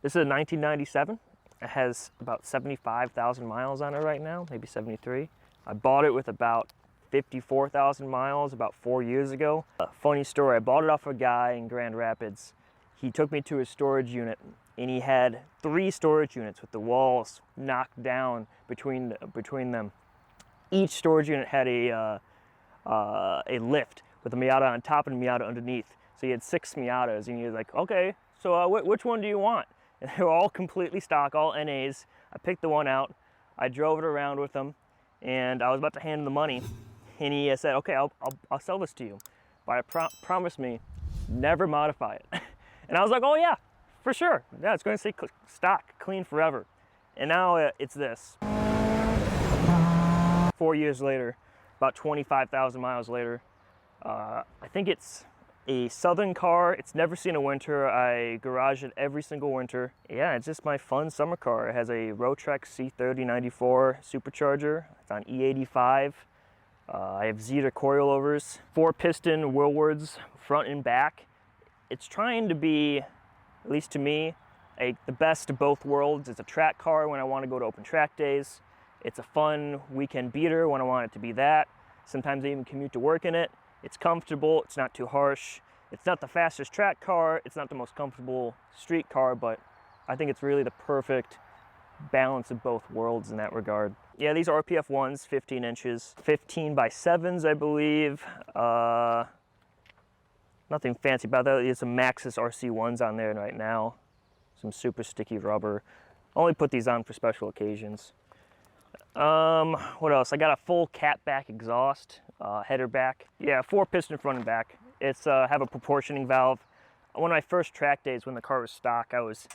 This is a 1997. It has about 75,000 miles on it right now, maybe 73. I bought it with about 54,000 miles about 4 years ago. Funny story, I bought it off a guy in Grand Rapids. He took me to his storage unit, and he had 3 storage units with the walls knocked down between them. Each storage unit had a lift with a Miata on top and a Miata underneath. So he had 6 Miatas, and he was like, okay, so which one do you want? And they were all completely stock, all NAs. I picked the one out. I drove it around with him, and I was about to hand him the money. And he said, okay, I'll sell this to you. But promise me, never modify it. And I was like, oh yeah, for sure. Yeah, it's going to stay stock, clean forever. And now it's this. 4 years later, about 25,000 miles later, I think it's a southern car. It's never seen a winter. I garage it every single winter. Yeah, it's just my fun summer car. It has a Rotrex C3094 supercharger. It's on E85. I have xida coilovers, 4-piston wheelwards front and back. It's trying to be, at least to me, the best of both worlds. It's a track car when I want to go to open track days. It's a fun weekend beater when I want it to be that. Sometimes I even commute to work in it. It's comfortable, it's not too harsh. It's not the fastest track car, it's not the most comfortable street car, but I think it's really the perfect balance of both worlds in that regard. Yeah, these are RPF 1s, 15 inches, 15 by 7s, I believe. Nothing fancy about that. There's some maxxis RC1s on there right now. Some super sticky rubber. Only put these on for special occasions. What else? I got a full cat back exhaust, header back. Yeah, 4-piston front and back. It's have a proportioning valve. One of my first track days when the car was stock, I was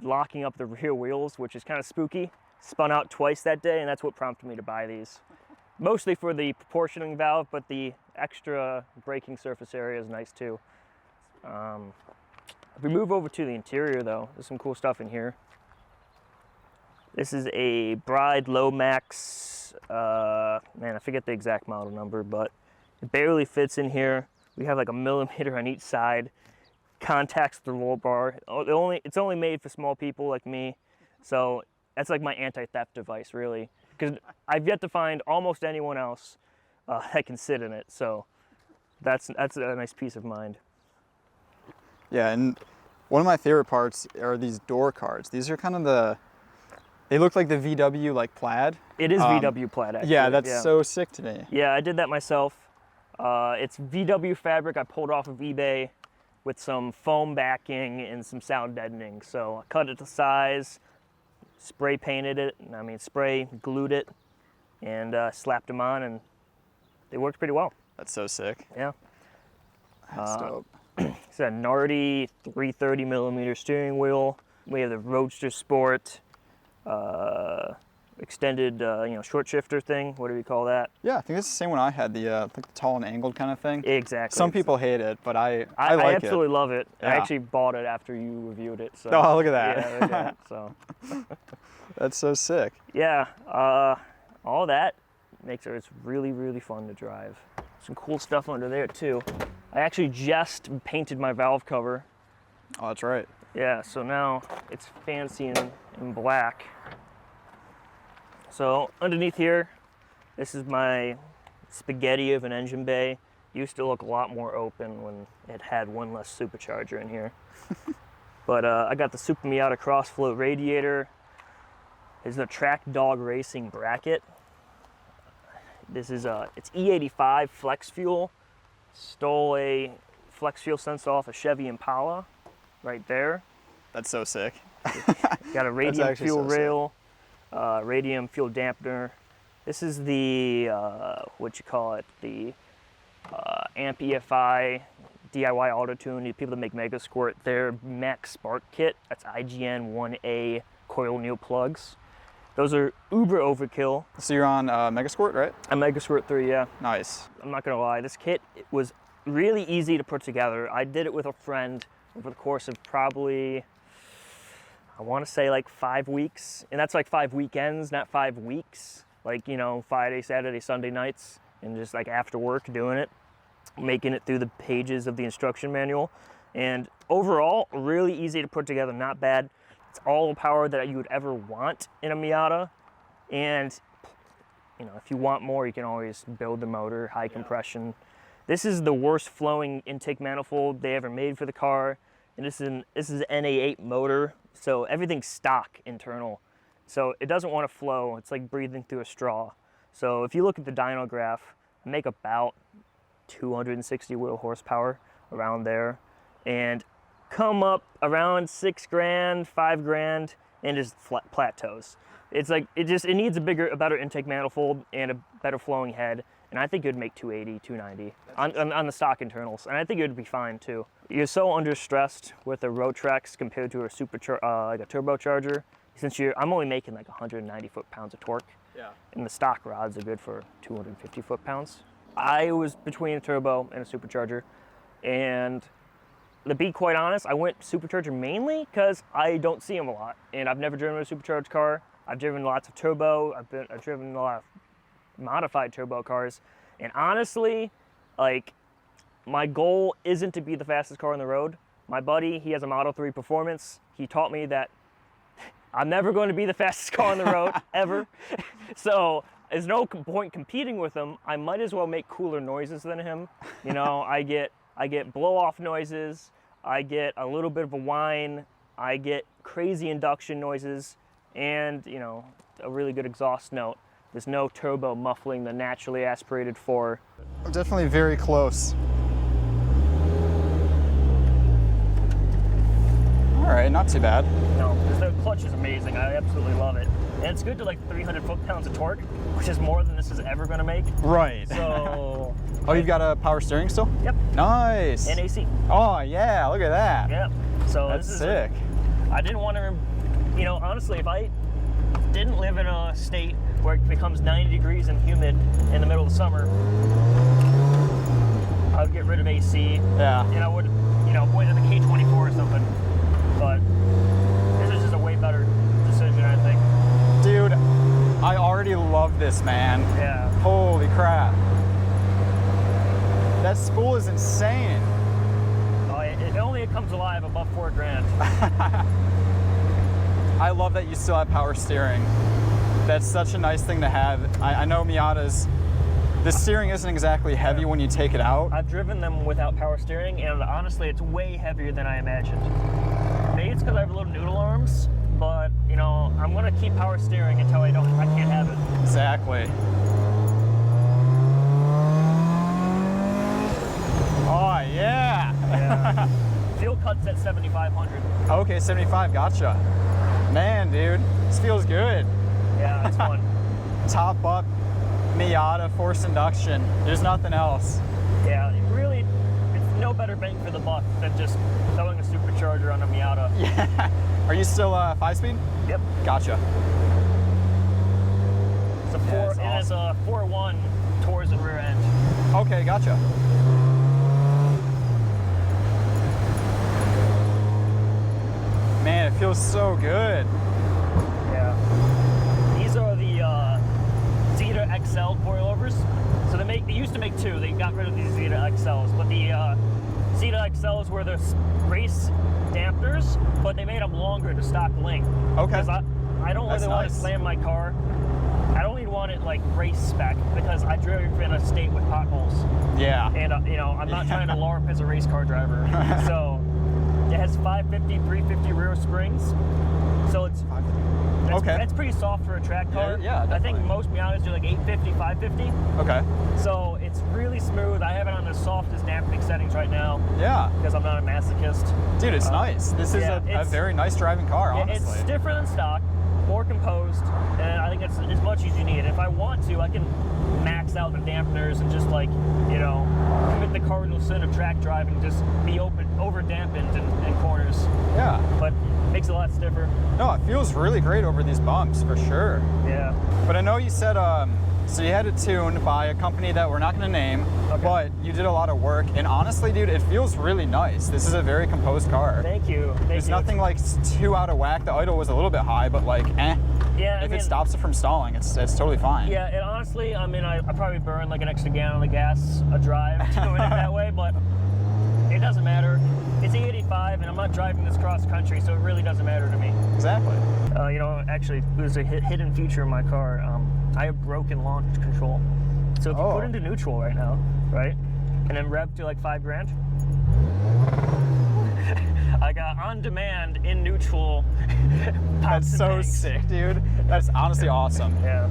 locking up the rear wheels, which is kind of spooky. Spun out twice that day, and that's what prompted me to buy these. Mostly for the proportioning valve, but the extra braking surface area is nice too. If we move over to the interior though, there's some cool stuff in here. This is a Bride Lomax, man, I forget the exact model number, but it barely fits in here. We have like a millimeter on each side. Contacts the roll bar. It's only made for small people like me, so that's like my anti-theft device, really. Because I've yet to find almost anyone else that can sit in it, so that's a nice peace of mind. Yeah, and one of my favorite parts are these door cards. These are kind of they look like the VW like plaid. It is VW plaid, actually. Yeah, that's so sick to me. Yeah, I did that myself. It's VW fabric I pulled off of eBay with some foam backing and some sound deadening. So I cut it to size, spray painted it, spray glued it, and slapped them on, and they worked pretty well. That's so sick. Yeah. That's dope. It's a Nardi 330 millimeter steering wheel. We have the Roadster Sport, extended, short shifter thing. What do we call that? Yeah, I think it's the same one I had, like the tall and angled kind of thing. Exactly. Some people hate it, but I like it. I absolutely love it. Yeah. I actually bought it after you reviewed it. So. Oh, look at that. Yeah, look at that. So. That's so sick. Yeah, all that makes it really, really fun to drive. Some cool stuff under there too. I actually just painted my valve cover. Oh, that's right. Yeah, so now it's fancy in black. So underneath here, this is my spaghetti of an engine bay. Used to look a lot more open when it had one less supercharger in here. But I got the Super Miata Crossflow radiator. There's a Track Dog Racing bracket. This is it's E85 flex fuel. Stole a flex fuel sensor off a Chevy Impala right there. That's so sick. Got a radium fuel rail, radium fuel dampener. This is the, the Amp EFI DIY auto tune. The people that make Mega Squirt, their Max Spark kit. That's IGN 1A coil needle plugs. Those are uber overkill. So you're on Mega Squirt, right? I'm Mega Squirt 3, yeah. Nice. I'm not gonna lie, this kit was really easy to put together. I did it with a friend over the course of probably, I wanna say like 5 weeks. And that's like 5 weekends, not 5 weeks. Like, Friday, Saturday, Sunday nights, and just like after work doing it, making it through the pages of the instruction manual. And overall, really easy to put together, not bad. It's all the power that you would ever want in a Miata. And, you know, if you want more, you can always build the motor, high compression. This is the worst flowing intake manifold they ever made for the car. And this is an NA8 motor, so everything's stock internal. So it doesn't want to flow. It's like breathing through a straw. So if you look at the dyno graph, I make about 260 wheel horsepower around there, and come up around 6 grand, 5 grand, and just flat plateaus. It's like it needs a better intake manifold and a better flowing head, and I think it would make 280, 290 on the stock internals, and I think it would be fine too. You're so under stressed with a Rotrex compared to a like a turbocharger, since I'm only making like 190 foot-pounds of torque. Yeah. And the stock rods are good for 250 foot-pounds. I was between a turbo and a supercharger, and to be quite honest, I went supercharger mainly because I don't see them a lot, and I've never driven a supercharged car. I've driven lots of turbo. I've driven a lot of modified turbo cars, and honestly, like, my goal isn't to be the fastest car on the road. My buddy, he has a Model 3 Performance. He taught me that I'm never going to be the fastest car on the road ever. So there's no point competing with him. I might as well make cooler noises than him. You know, I get blow-off noises. I get a little bit of a whine. I get crazy induction noises, and, you know, a really good exhaust note. There's no turbo muffling the naturally aspirated 4. I'm definitely very close. All right, not too bad. No, because the clutch is amazing. I absolutely love it. And it's good to like 300 foot-pounds of torque, which is more than this is ever going to make. Right. So... Oh, you've got a power steering still? Yep. Nice. And AC. Oh, yeah, look at that. Yeah. So that's this is sick. I didn't want to, you know, honestly, if I didn't live in a state where it becomes 90 degrees and humid in the middle of the summer, I would get rid of AC. Yeah. And I would, you know, point at the K24 or something. But this is just a way better decision, I think. Dude, I already love this, man. Yeah. Holy crap. That spool is insane. Oh, it only comes alive above 4 grand. I love that you still have power steering. That's such a nice thing to have. I know Miatas, the steering isn't exactly heavy when you take it out. I've driven them without power steering, and honestly, it's way heavier than I imagined. Maybe it's because I have little noodle arms, but, you know, I'm gonna keep power steering until I can't have it. Exactly. Oh, yeah. Yeah. Fuel cuts at 7,500. Okay, 75, gotcha. Man, dude, this feels good. Yeah, it's fun. Top up Miata forced induction. There's nothing else. Yeah, it's no better bang for the buck than just throwing a supercharger on a Miata. Yeah. Are you still 5-speed? Yep. Gotcha. It's a Yeah, it's a 4.1 towards the rear end. Okay, gotcha. Man, it feels so good. Yeah. These are the xida XL coilovers. So they used to make 2. They got rid of these xida XLs, but the xida XLs were the race dampeners, but they made them longer to stock length. Okay. Because I don't really want to slam my car. I don't even want it like race spec because I drove in a state with potholes. Yeah. And you know, I'm not trying to LARP as a race car driver. So it has 550, 350 rear springs. So it's pretty soft for a track car. Yeah, I think most Miatas do like 850, 550. Okay. So it's really smooth. I have it on the softest dampening settings right now. Yeah. Because I'm not a masochist. Dude, it's nice. This is a very nice driving car, honestly. It's stiffer than stock, more composed, and I think it's as much as you need. If I want to, I can max out the dampeners and just, like, you know, commit the cardinal sin of track driving and just be over dampened in corners. Yeah. But it makes it a lot stiffer. No, it feels really great over these bumps, for sure. Yeah. But I know you said, so you had it tuned by a company that we're not going to name, but you did a lot of work, and honestly, dude, it feels really nice. This is a very composed car. Thank you. There's nothing like too out of whack. The idle was a little bit high, but like, Yeah, if it stops it from stalling, it's totally fine. Yeah, and honestly, I mean, I probably burn like an extra gallon of gas a drive doing it that way, but it doesn't matter. it's E85 and I'm not driving this cross country, so it really doesn't matter to me. Exactly. You know, actually, there's a hidden feature in my car. I have broken launch control. So if you put into neutral right now, right, and then rev to like 5 grand, I got on demand in neutral. That's so sick, dude. That's honestly awesome. Yeah.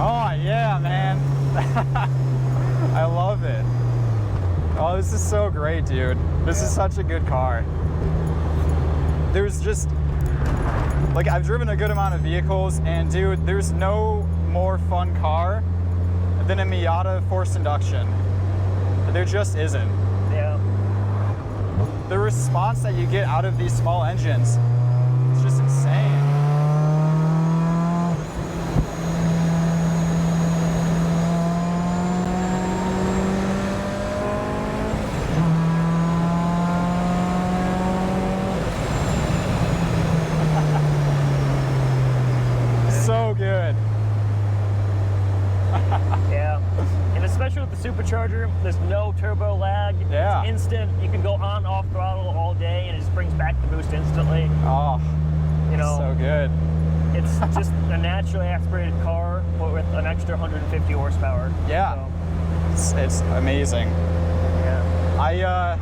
Oh yeah, man. I love it. Oh, this is so great, dude. This is such a good car. There's just, like, I've driven a good amount of vehicles, and dude, there's no more fun car than a Miata forced induction. There just isn't. Yeah. The response that you get out of these small engines is just insane. So good. Yeah. And especially with the Supercharger, there's no turbo lag. Yeah. It's instant. You can go on, off throttle all day, and it just brings back the boost instantly. Oh, You know, so good. it's just a naturally aspirated car, but with an extra 150 horsepower. Yeah. So, It's amazing. yeah.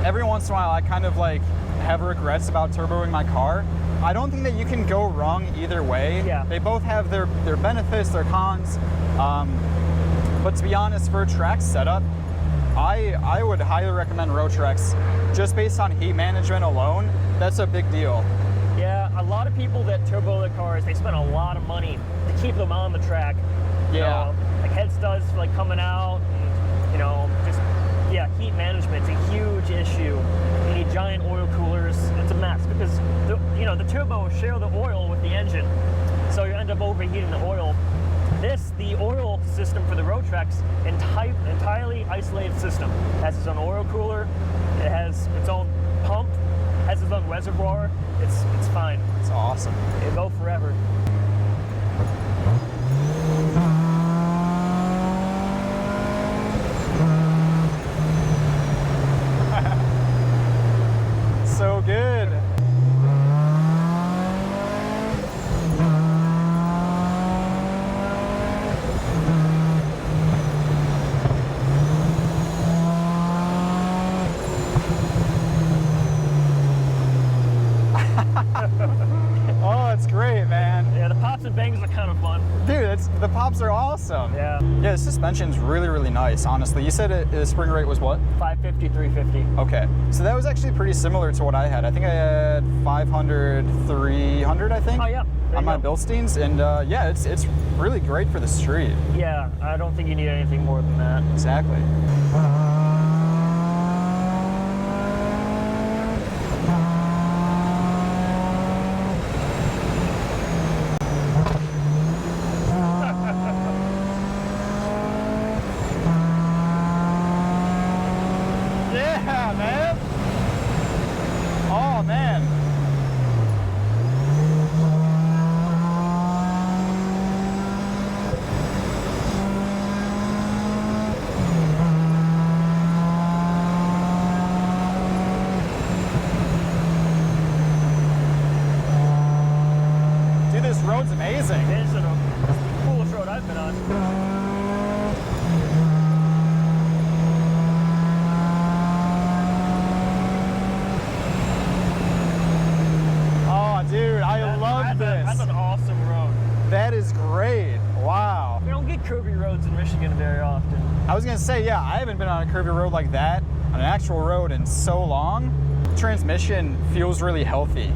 Every once in a while, I kind of like have regrets about turboing my car. I don't think that you can go wrong either way. Yeah. They both have their benefits, their cons. But to be honest, for a track setup, I would highly recommend Rotrex. Just based on heat management alone, that's a big deal. Yeah, a lot of people that turbo their cars, they spend a lot of money to keep them on the track. You Yeah. know, like head studs for like coming out, and, you know, just, yeah, heat management's a huge issue. You need giant oil coolers. It's a mess because, the turbo share the oil with the engine. So you end up overheating the oil. The oil system for the Rotrex, entirely isolated system. It has its own oil cooler. It has its own pump. Has its own reservoir. It's fine. It's awesome. It'll go forever. So good. Oh, it's great, man. Yeah, the pops and bangs are kind of fun. Dude, the pops are awesome. Yeah. Yeah, the suspension's really, really nice, honestly. You said the spring rate was what? 550, 350. Okay, so that was actually pretty similar to what I had. I think I had 500, 300, I think. Oh, yeah. There On you my go. Bilsteins, and yeah, it's really great for the street. Yeah, I don't think you need anything more than that. Exactly. Yeah, man. Oh, man. Dude, this road's amazing. It is the coolest road I've been on. Oh, dude, I love this. That's an awesome road. That is great. Wow. We don't get curvy roads in Michigan very often. I was gonna say, yeah, I haven't been on a curvy road like that, on an actual road, in so long. Transmission feels really healthy.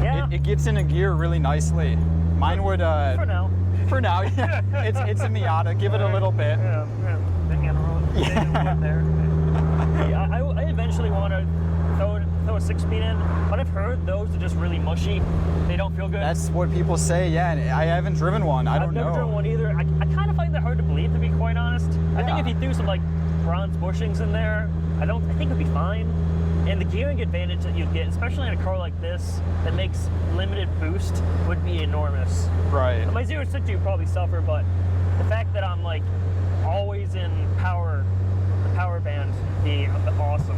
Yeah, It gets into gear really nicely. Mine would, for now. for now, yeah. It's a Miata. Give it a little bit. Yeah, the hand road. Yeah. There. Yeah, I eventually want to throw a 6-speed in, but I've heard those are just really mushy. They don't feel good. That's what people say, yeah, and I haven't driven one. I don't I've never know. driven one either. I kind of find that hard to believe, to be quite honest. I think Yeah. if you threw some like bronze bushings in there, I think it'd be fine. And the gearing advantage that you'd get, especially in a car like this that makes limited boost, would be enormous. Right. My 0 to 60 would probably suffer, but the fact that I'm like always in the power band, be awesome.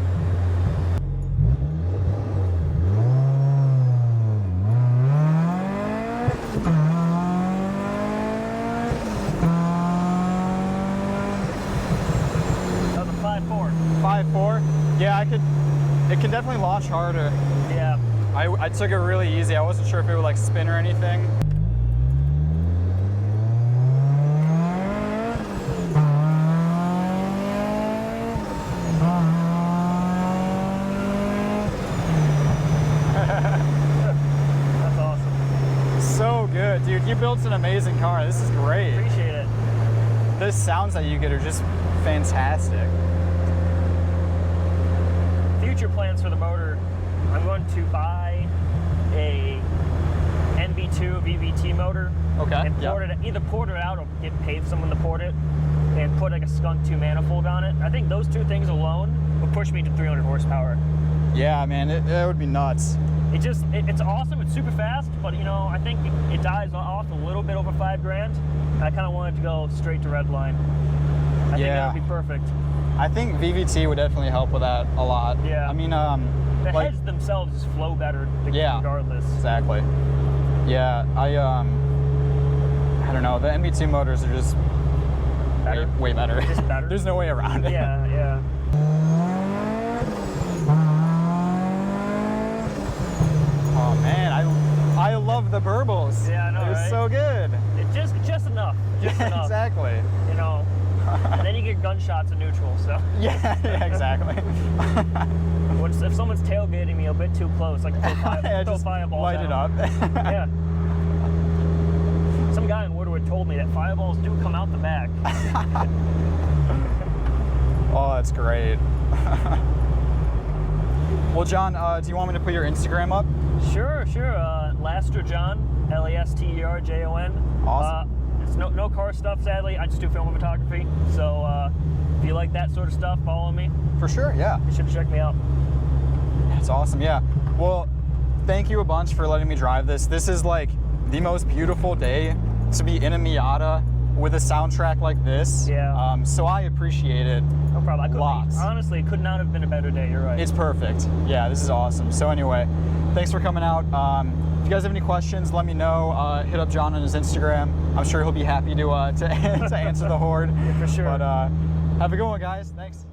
That was a 5.4. 5.4? Yeah, it can definitely launch harder. Yeah. I took it really easy. I wasn't sure if it would like spin or anything. That's awesome. So good, dude. You built an amazing car. This is great. Appreciate it. The sounds that you get are just fantastic. Future plans for the motor, I'm going to buy a NB2 VVT motor. Okay. And either port it out or pay someone to port it, and put like a Skunk 2 manifold on it. I think those two things alone would push me to 300 horsepower. Yeah, man, it would be nuts. It's awesome. It's super fast, but you know, I think it dies off a little bit over $5,000. I kind of wanted to go straight to redline. I think that would be perfect. I think VVT would definitely help with that a lot. Yeah. I mean, the like, heads themselves just flow better regardless. Exactly. Yeah, I don't know. The NB2 motors are just way better. Just better. There's no way around it. Yeah, yeah. Oh man, I love the burbles. Yeah, I know, They're right? so good. It's just enough. Just enough. Exactly. You know, and then you get gunshots in neutral. So. Yeah, exactly. If someone's tailgating me a bit too close, like throw fireballs. Light it up. Yeah. Some guy in Woodward told me that fireballs do come out the back. Oh, that's great. Well, John, do you want me to put your Instagram up? Sure. Laster John, LASTERJON. Awesome. It's no car stuff, sadly. I just do film photography. So if you like that sort of stuff, follow me. For sure, yeah. You should check me out. That's awesome, yeah. Well, thank you a bunch for letting me drive this. This is like the most beautiful day to be in a Miata with a soundtrack like this. Yeah. So I appreciate it. No problem. Lots. Honestly, it could not have been a better day. You're right. It's perfect. Yeah, this is awesome. So anyway, thanks for coming out. If you guys have any questions, let me know. Hit up John on his Instagram. I'm sure he'll be happy to answer the horde. Yeah, for sure. But have a good one, guys. Thanks.